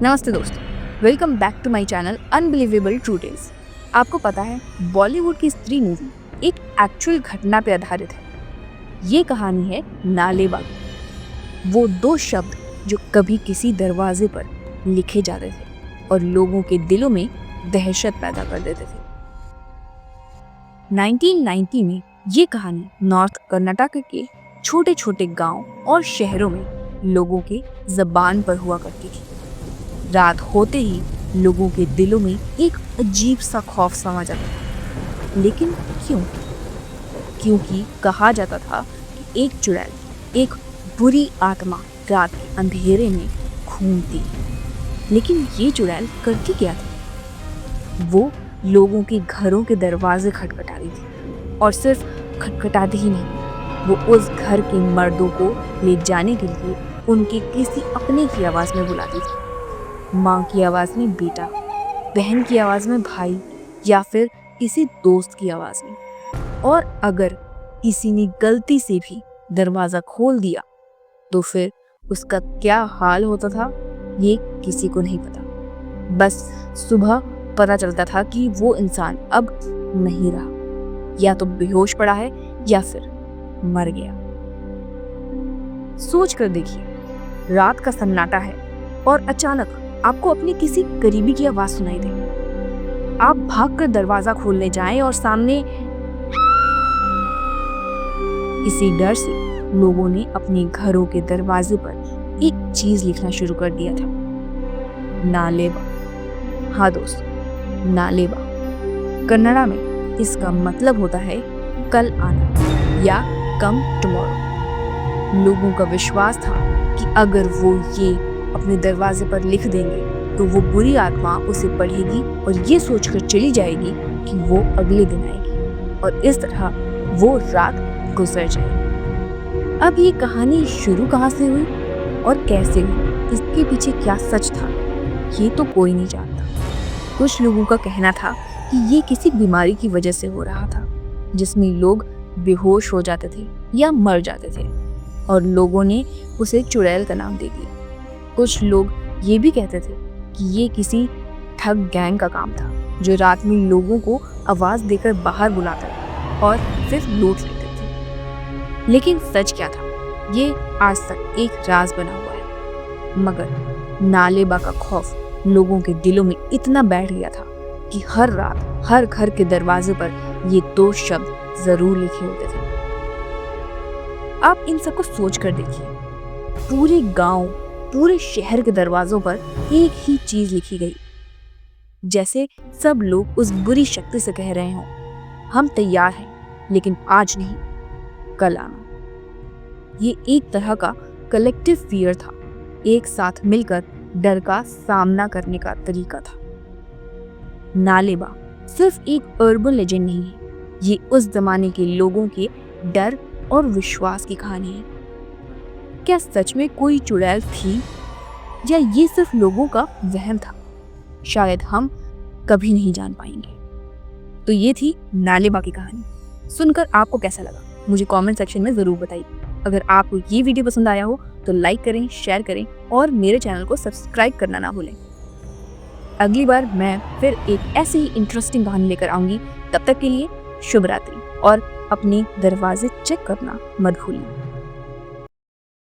नमस्ते दोस्तों, welcome back to my channel unbelievable true tales. आपको पता है, बॉलीवुड की स्त्री मूवी एक एक्चुअल घटना पे आधारित है। ये कहानी है नालेबा की। वो दो शब्द जो कभी किसी दरवाजे पर लिखे जाते थे और लोगों के दिलों में दहशत पैदा कर देते थे। 1990 में ये कहानी नॉर्थ कर्नाटक के छोटे छोटे गांव और शहरों में लोगों के जबान पर हुआ करती थी। रात होते ही लोगों के दिलों में एक अजीब सा खौफ समा जाता था। लेकिन क्यों? क्योंकि कहा जाता था कि एक चुड़ैल, एक बुरी आत्मा रात के अंधेरे में घूमती है। लेकिन ये चुड़ैल करती क्या थी? वो लोगों के घरों के दरवाजे खटखटाती थी, और सिर्फ खटखटाती ही नहीं, वो उस घर के मर्दों को ले जाने के लिए उनके किसी अपने की आवाज़ में बुलाती थी। माँ की आवाज़ में बेटा, बहन की आवाज़ में भाई, या फिर किसी दोस्त की आवाज़ में। और अगर किसी ने गलती से भी दरवाज़ा खोल दिया तो फिर उसका क्या हाल होता था, ये किसी को नहीं पता। बस सुबह पता चलता था कि वो इंसान अब नहीं रहा, या तो बेहोश पड़ा है या फिर मर गया। सोच कर देखिए, रात का सन्नाटा है और अचानक आपको अपने किसी करीबी की आवाज सुनाई दे। आप भागकर दरवाजा खोलने जाएं और सामने इसी डर से लोगों ने अपने घरों के दरवाजे पर एक चीज लिखना शुरू कर दिया था, नालेबा। हाँ दोस्तों, नालेबा कन्नड़ा में इसका मतलब होता है कल आना या कम टुमारो। लोगों का विश्वास था कि अगर वो ये अपने दरवाजे पर लिख देंगे तो वो बुरी आत्मा उसे पढ़ेगी और ये सोचकर चली जाएगी कि वो अगले दिन आएगी, और इस तरह वो रात गुजर जाएगी। अब ये कहानी शुरू कहाँ से हुई और कैसे हुई, इसके पीछे क्या सच था, ये तो कोई नहीं जानता। कुछ लोगों का कहना था कि ये किसी बीमारी की वजह से हो रहा था, जिसमें लोग बेहोश हो जाते थे या मर जाते थे, और लोगों ने उसे चुड़ैल का नाम दे दिया। कुछ लोग ये भी कहते थे कि ये किसी ठग गैंग का काम था, जो रात में लोगों को आवाज देकर बाहर बुलाता था और फिर लूट लेते थे। लेकिन सच क्या था, ये आज तक एक राज बना हुआ है। मगर नालेबा का खौफ लोगों के दिलों में इतना बैठ गया था कि हर रात हर घर के दरवाजे पर ये दो शब्द जरूर लिखे होते थे। आप इन सबको सोच कर देखिए, पूरे गांव, पूरे शहर के दरवाजों पर एक ही चीज लिखी गई, जैसे सब लोग उस बुरी शक्ति से कह रहे हों, हम तैयार हैं, लेकिन आज नहीं, कल आना। ये एक तरह का कलेक्टिव फियर था, एक साथ मिलकर डर का सामना करने का तरीका था। नालेबा सिर्फ एक अर्बन लेजेंड नहीं है, ये उस जमाने के लोगों के डर और विश्वास की कहानी है। क्या सच में कोई चुड़ैल थी, या ये सिर्फ लोगों का वहम था? शायद हम कभी नहीं जान पाएंगे। तो ये थी नालेबा की कहानी। सुनकर आपको कैसा लगा, मुझे कमेंट सेक्शन में ज़रूर बताइए। अगर आपको ये वीडियो पसंद आया हो तो लाइक करें, शेयर करें और मेरे चैनल को सब्सक्राइब करना ना भूलें। अगली बार मैं फिर एक ऐसी ही इंटरेस्टिंग कहानी लेकर आऊँगी। तब तक के लिए शुभ रात्रि, और अपने दरवाजे चेक करना मत भूलिए।